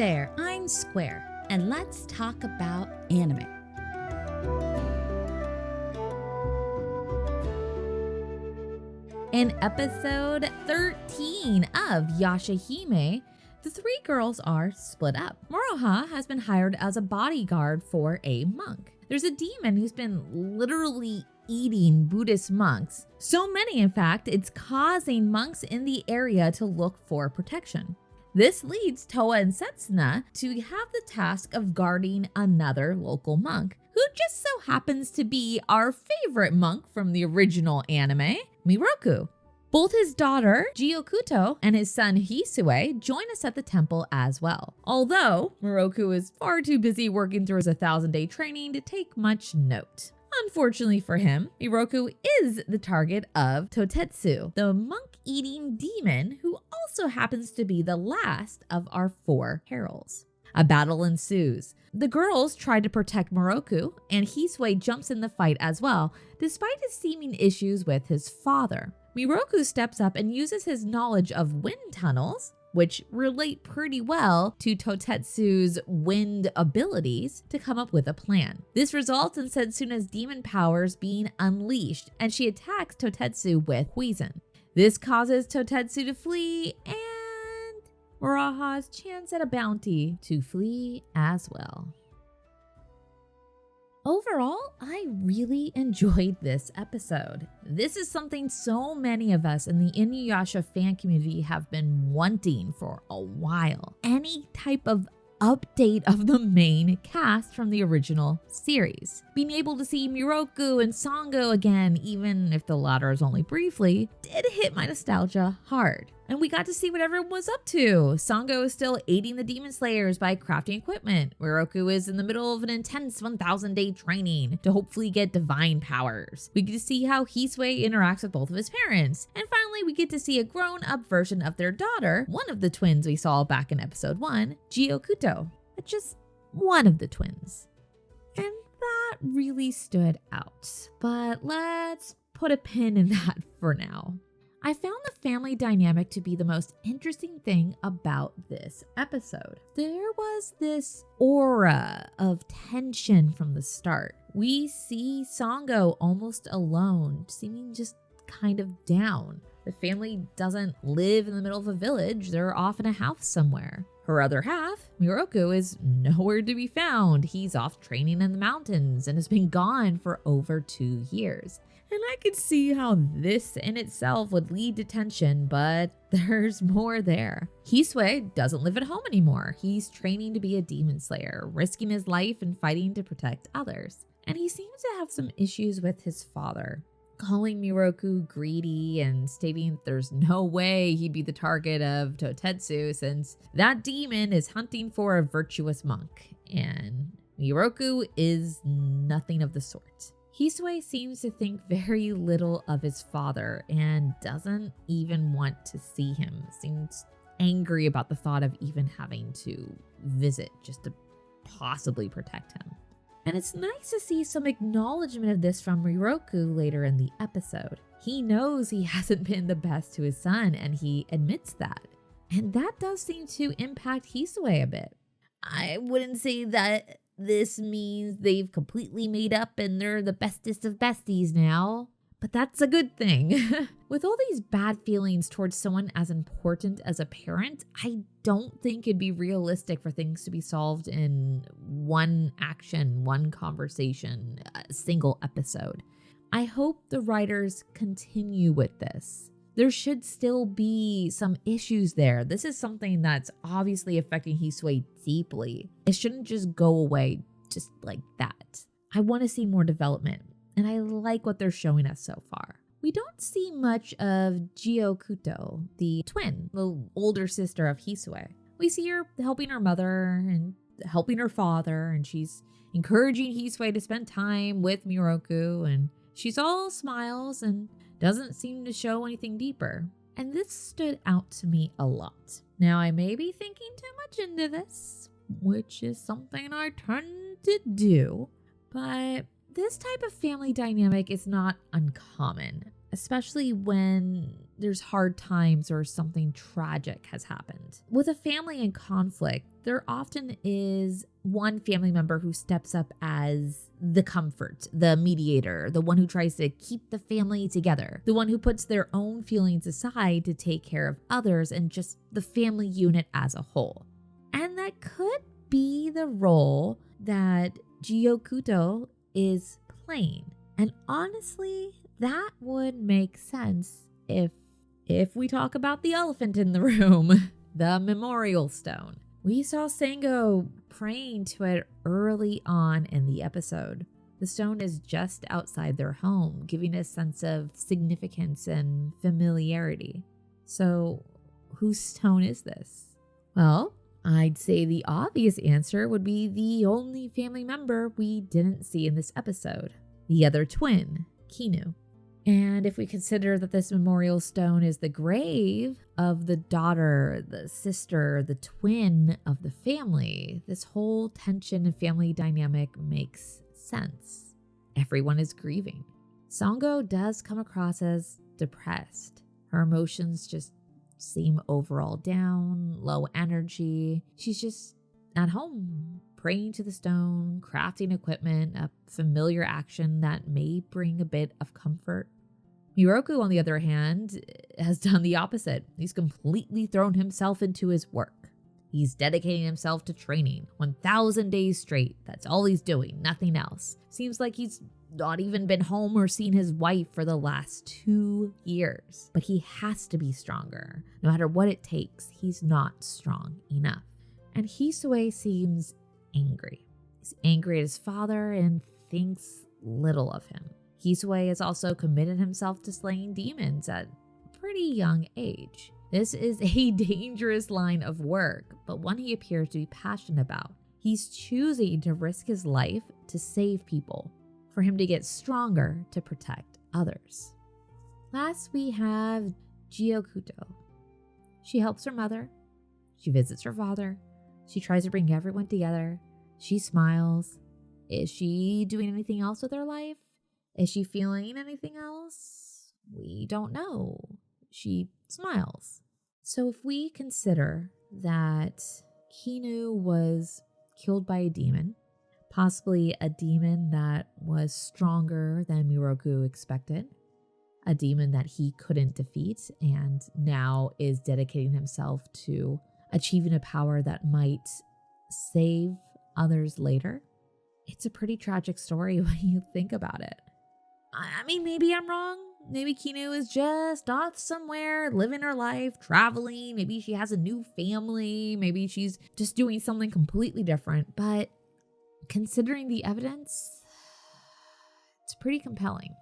there, I'm Square, and let's talk about anime. In episode 13 of Yashahime, the three girls are split up. Moroha has been hired as a bodyguard for a monk. There's a demon who's been literally eating Buddhist monks. So many, in fact, it's causing monks in the area to look for protection. This leads Toa and Setsuna to have the task of guarding another local monk, who just so happens to be our favorite monk from the original anime, Miroku. Both his daughter, Gyokouto, and his son, Hisue, join us at the temple as well. Although, Miroku is far too busy working through his 1,000-day training to take much note. Unfortunately for him, Miroku is the target of Totetsu, the monk-eating demon who also happens to be the last of our four heralds. A battle ensues. The girls try to protect Miroku, and Hisue jumps in the fight as well, despite his seeming issues with his father. Miroku steps up and uses his knowledge of wind tunnels, which relate pretty well to Totetsu's wind abilities, to come up with a plan. This results in Setsuna's demon powers being unleashed, and she attacks Totetsu with poison. This causes Totetsu to flee, and Moroha's chance at a bounty to flee as well. Overall, I really enjoyed this episode. This is something so many of us in the Inuyasha fan community have been wanting for a while. Any type of update of the main cast from the original series. Being able to see Miroku and Sango again, even if the latter is only briefly, did hit my nostalgia hard. And we got to see what everyone was up to. Sango is still aiding the Demon Slayers by crafting equipment. Miroku is in the middle of an intense 1,000-day training to hopefully get divine powers. We get to see how Hisue interacts with both of his parents. And finally, we get to see a grown-up version of their daughter, one of the twins we saw back in episode 1, Gyokouto. But just one of the twins. And that really stood out. But let's put a pin in that for now. I found the family dynamic to be the most interesting thing about this episode. There was this aura of tension from the start. We see Sango almost alone, seeming just kind of down. The family doesn't live in the middle of a village, they're off in a house somewhere. Her other half, Miroku, is nowhere to be found. He's off training in the mountains and has been gone for over 2 years. And I could see how this in itself would lead to tension, but there's more there. Hisue doesn't live at home anymore. He's training to be a demon slayer, risking his life and fighting to protect others. And he seems to have some issues with his father, calling Miroku greedy and stating there's no way he'd be the target of Totetsu since that demon is hunting for a virtuous monk, and Miroku is nothing of the sort. Hisue seems to think very little of his father and doesn't even want to see him. Seems angry about the thought of even having to visit just to possibly protect him. And it's nice to see some acknowledgement of this from Miroku later in the episode. He knows he hasn't been the best to his son, and he admits that. And that does seem to impact Hisue a bit. I wouldn't say that this means they've completely made up and they're the bestest of besties now, but that's a good thing. With all these bad feelings towards someone as important as a parent, I don't think it'd be realistic for things to be solved in one action, one conversation, a single episode. I hope the writers continue with this. There should still be some issues there. This is something that's obviously affecting Hisue deeply. It shouldn't just go away just like that. I want to see more development, and I like what they're showing us so far. We don't see much of Gyokouto, the twin, the older sister of Hisue. We see her helping her mother and helping her father, and she's encouraging Hisue to spend time with Miroku, and she's all smiles and doesn't seem to show anything deeper. And this stood out to me a lot. Now, I may be thinking too much into this, which is something I tend to do, but this type of family dynamic is not uncommon. especially when there's hard times or something tragic has happened. With a family in conflict, there often is one family member who steps up as the comfort, the mediator, the one who tries to keep the family together, the one who puts their own feelings aside to take care of others and just the family unit as a whole. And that could be the role that Gyokuto is playing. And honestly, that would make sense if we talk about the elephant in the room, the memorial stone. We saw Sango praying to it early on in the episode. The stone is just outside their home, giving a sense of significance and familiarity. So, whose stone is this? Well, I'd say the obvious answer would be the only family member we didn't see in this episode, the other twin, Kinu. And if we consider that this memorial stone is the grave of the daughter, the sister, the twin of the family, this whole tension and family dynamic makes sense. Everyone is grieving. Sango does come across as depressed. Her emotions just seem overall down, low energy. She's just at home, praying to the stone, crafting equipment, a familiar action that may bring a bit of comfort. Miroku, on the other hand, has done the opposite. He's completely thrown himself into his work. He's dedicating himself to training 1,000 days straight. That's all he's doing, nothing else. Seems like he's not even been home or seen his wife for the last 2 years. But he has to be stronger. No matter what it takes, he's not strong enough. And Hisue seems angry. He's angry at his father and thinks little of him. Hisue has also committed himself to slaying demons at a pretty young age. This is a dangerous line of work, but one he appears to be passionate about. He's choosing to risk his life to save people, for him to get stronger to protect others. Last, we have Gyokuto. She helps her mother. She visits her father. She tries to bring everyone together. She smiles. Is she doing anything else with her life? Is she feeling anything else? We don't know. She smiles. So if we consider that Kinu was killed by a demon, possibly a demon that was stronger than Miroku expected, a demon that he couldn't defeat and now is dedicating himself to achieving a power that might save others later. It's a pretty tragic story when you think about it. I mean, maybe I'm wrong. Maybe Kinu is just off somewhere, living her life, traveling. Maybe she has a new family. Maybe she's just doing something completely different. But considering the evidence, it's pretty compelling.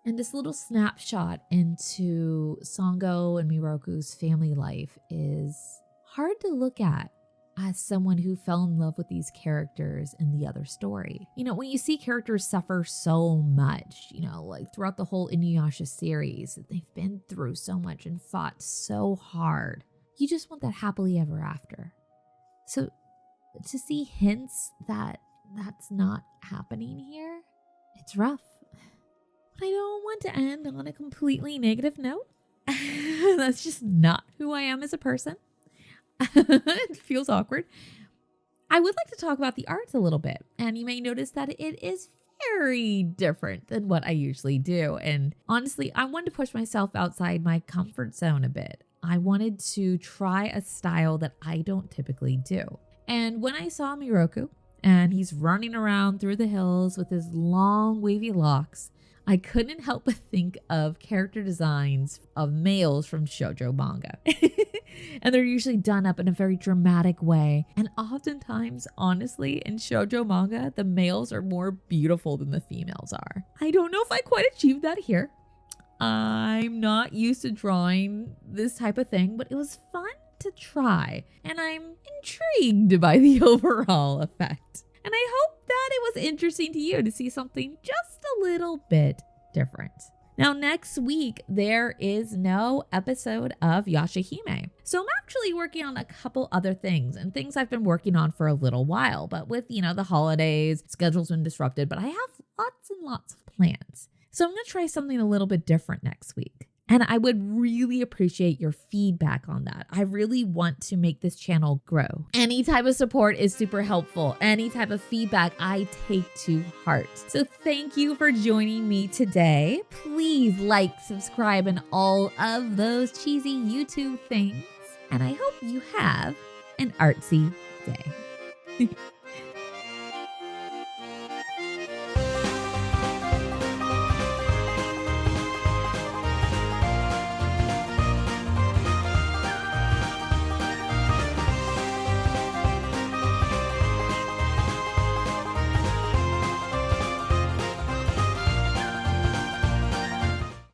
And this little snapshot into Sango and Miroku's family life is hard to look at as someone who fell in love with these characters in the other story. You know, when you see characters suffer so much, like throughout the whole Inuyasha series, they've been through so much and fought so hard. You just want that happily ever after. So to see hints that that's not happening here, it's rough. But I don't want to end on a completely negative note. That's just not who I am as a person. It feels awkward. I would like to talk about the art a little bit, and you may notice that it is very different than what I usually do. And honestly, I wanted to push myself outside my comfort zone a bit. I wanted to try a style that I don't typically do. And when I saw Miroku, and he's running around through the hills with his long wavy locks, I couldn't help but think of character designs of males from shoujo manga. And they're usually done up in a very dramatic way. And oftentimes, honestly, in shoujo manga, the males are more beautiful than the females are. I don't know if I quite achieved that here. I'm not used to drawing this type of thing, but it was fun to try. And I'm intrigued by the overall effect. And I hope that it was interesting to you to see something just a little bit different. Now, next week, there is no episode of Yashahime. So I'm actually working on a couple other things and things I've been working on for a little while. But with, the holidays, schedule's been disrupted, but I have lots and lots of plans. So I'm going to try something a little bit different next week. And I would really appreciate your feedback on that. I really want to make this channel grow. Any type of support is super helpful. Any type of feedback I take to heart. So thank you for joining me today. Please like, subscribe, and all of those cheesy YouTube things. And I hope you have an artsy day.